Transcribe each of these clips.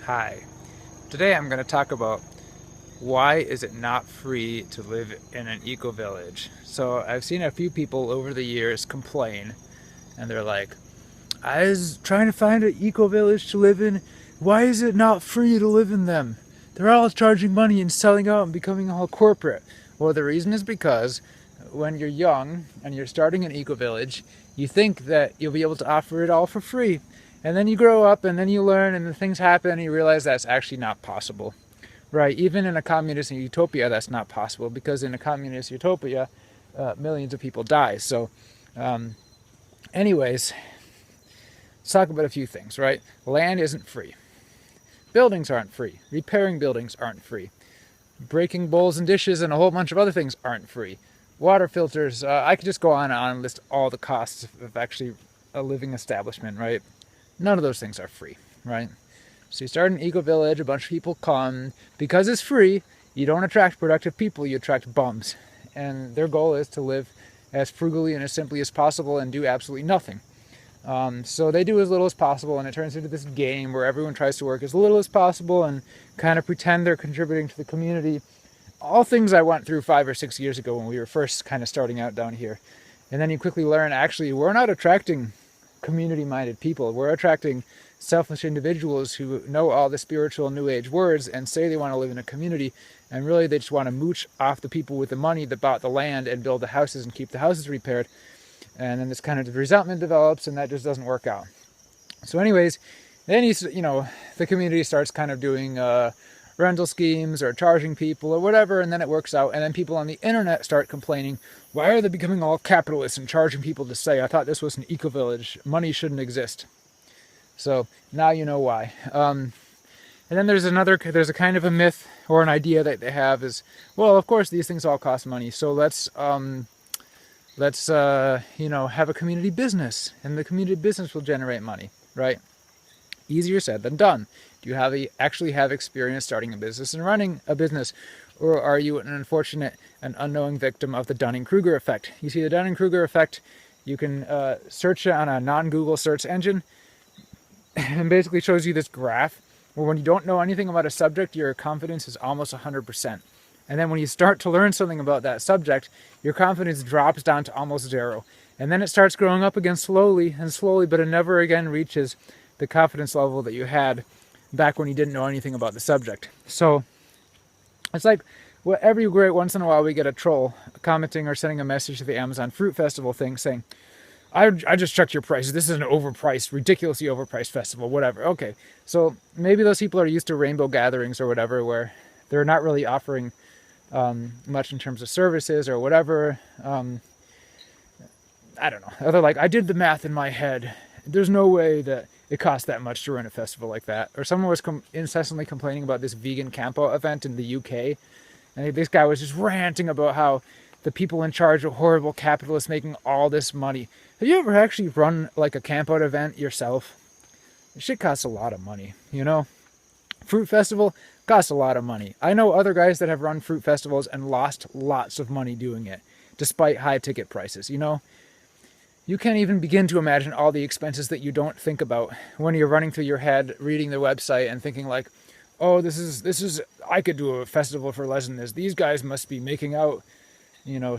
Hi. Today I'm going to talk about why is it not free to live in an eco-village. So I've seen a few people over the years complain and they're like, I was trying to find an eco-village to live in. Why is it not free to live in them? They're all charging money and selling out and becoming all corporate. Well, the reason is because when you're young and you're starting an eco-village, you think that you'll be able to offer it all for free. And then you grow up and then you learn and then things happen and you realize that's actually not possible. Right? Even in a communist utopia, that's not possible because in a communist utopia, millions of people die. So, anyways, let's talk about a few things, right? Land isn't free. Buildings aren't free. Repairing buildings aren't free. Breaking bowls and dishes and a whole bunch of other things aren't free. Water filters, I could just go on and on and list all the costs of actually a living establishment, right? None of those things are free, right? So you start an eco-village, a bunch of people come. Because it's free, you don't attract productive people, you attract bums. And their goal is to live as frugally and as simply as possible and do absolutely nothing. So they do as little as possible, and it turns into this game where everyone tries to work as little as possible and kind of pretend they're contributing to the community. All things I went through 5 or 6 years ago when we were first kind of starting out down here. And then you quickly learn, actually, we're not attracting community-minded people. We're attracting selfish individuals who know all the spiritual New Age words and say they want to live in a community, and really they just want to mooch off the people with the money that bought the land and build the houses and keep the houses repaired. And then this kind of resentment develops, and that just doesn't work out. So anyways, then the community starts kind of doing rental schemes or charging people or whatever, and then it works out. And then people on the internet start complaining, why are they becoming all capitalists and charging people to stay? I thought this was an eco-village. Money shouldn't exist. So now you know why. And then there's a kind of a myth or an idea that they have is, well, of course these things all cost money, so let's have a community business, and the community business will generate money, right? Easier said than done. Do you actually have experience starting a business and running a business, or are you an unfortunate and unknowing victim of the dunning-kruger effect? You see, the dunning-kruger effect, you can search it on a non-Google search engine, and basically shows you this graph where when you don't know anything about a subject, your confidence is almost 100%. And then when you start to learn something about that subject, your confidence drops down to almost zero. And then it starts growing up again slowly and slowly, but it never again reaches the confidence level that you had back when you didn't know anything about the subject. So it's like every great once in a while we get a troll commenting or sending a message to the Amazon Fruit Festival thing saying, I just checked your prices. This is an overpriced, ridiculously overpriced festival, whatever. Okay, so maybe those people are used to rainbow gatherings or whatever, where they're not really offering much in terms of services or whatever. I don't know. They're like, I did the math in my head. There's no way that it costs that much to run a festival like that. Or someone was incessantly complaining about this vegan Campout event in the UK. And this guy was just ranting about how the people in charge are horrible capitalists making all this money. Have you ever actually run like a Campout event yourself? This shit costs a lot of money, you know? Fruit festival costs a lot of money. I know other guys that have run fruit festivals and lost lots of money doing it, despite high ticket prices, you know? You can't even begin to imagine all the expenses that you don't think about when you're running through your head, reading the website and thinking like, oh, this is, I could do a festival for less than this. These guys must be making out,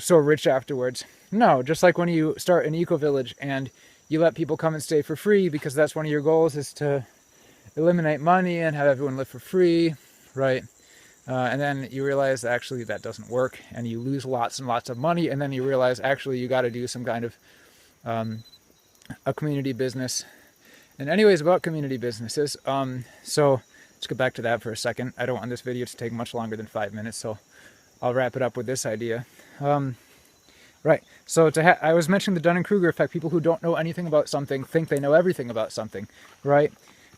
so rich afterwards. No, just like when you start an eco-village and you let people come and stay for free because that's one of your goals, is to eliminate money and have everyone live for free, right? And then you realize actually that doesn't work, and you lose lots and lots of money, and then you realize actually you got to do some kind of a community business. And anyways, about community businesses, so let's get back to that for a second. I don't want this video to take much longer than 5 minutes, so I'll wrap it up with this idea. Right, so I was mentioning the dunning-kruger effect. People who don't know anything about something think they know everything about something, right?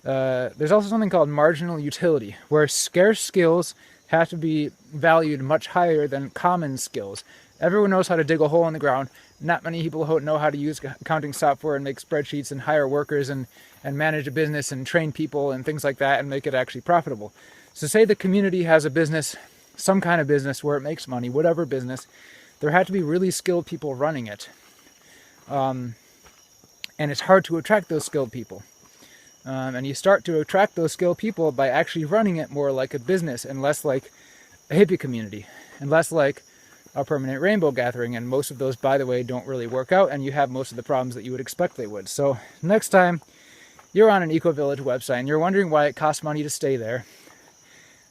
There's also something called marginal utility, where scarce skills have to be valued much higher than common skills. Everyone knows how to dig a hole in the ground. Not many people know how to use accounting software and make spreadsheets and hire workers and manage a business and train people and things like that and make it actually profitable. So say the community has a business, some kind of business where it makes money, whatever business, there had to be really skilled people running it. And it's hard to attract those skilled people. And you start to attract those skilled people by actually running it more like a business and less like a hippie community and less like a permanent rainbow gathering. And most of those, by the way, don't really work out, and you have most of the problems that you would expect they would. So next time you're on an eco-village website and you're wondering why it costs money to stay there,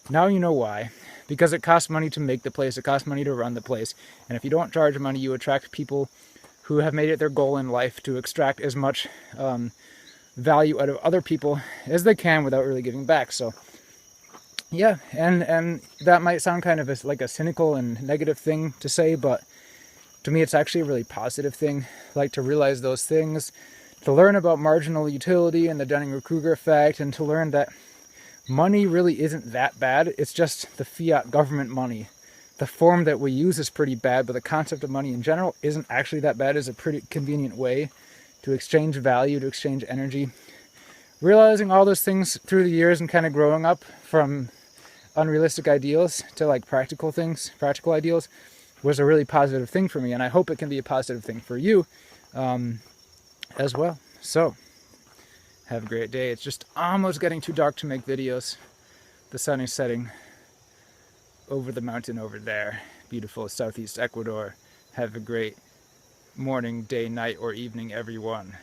now you know why. Because it costs money to make the place, it costs money to run the place. And if you don't charge money, you attract people who have made it their goal in life to extract as much value out of other people as they can without really giving back. So yeah, and that might sound kind of like a cynical and negative thing to say, but to me it's actually a really positive thing. Like, to realize those things, to learn about marginal utility and the dunning-kruger effect, and to learn that money really isn't that bad. It's just the fiat government money. The form that we use is pretty bad, but the concept of money in general isn't actually that bad. It's a pretty convenient way to exchange value, to exchange energy. Realizing all those things through the years and kind of growing up from unrealistic ideals to like practical things, practical ideals, was a really positive thing for me. And I hope it can be a positive thing for you as well. So have a great day. It's just almost getting too dark to make videos. The sun is setting over the mountain over there. Beautiful southeast Ecuador. Have a great morning, day, night, or evening, everyone.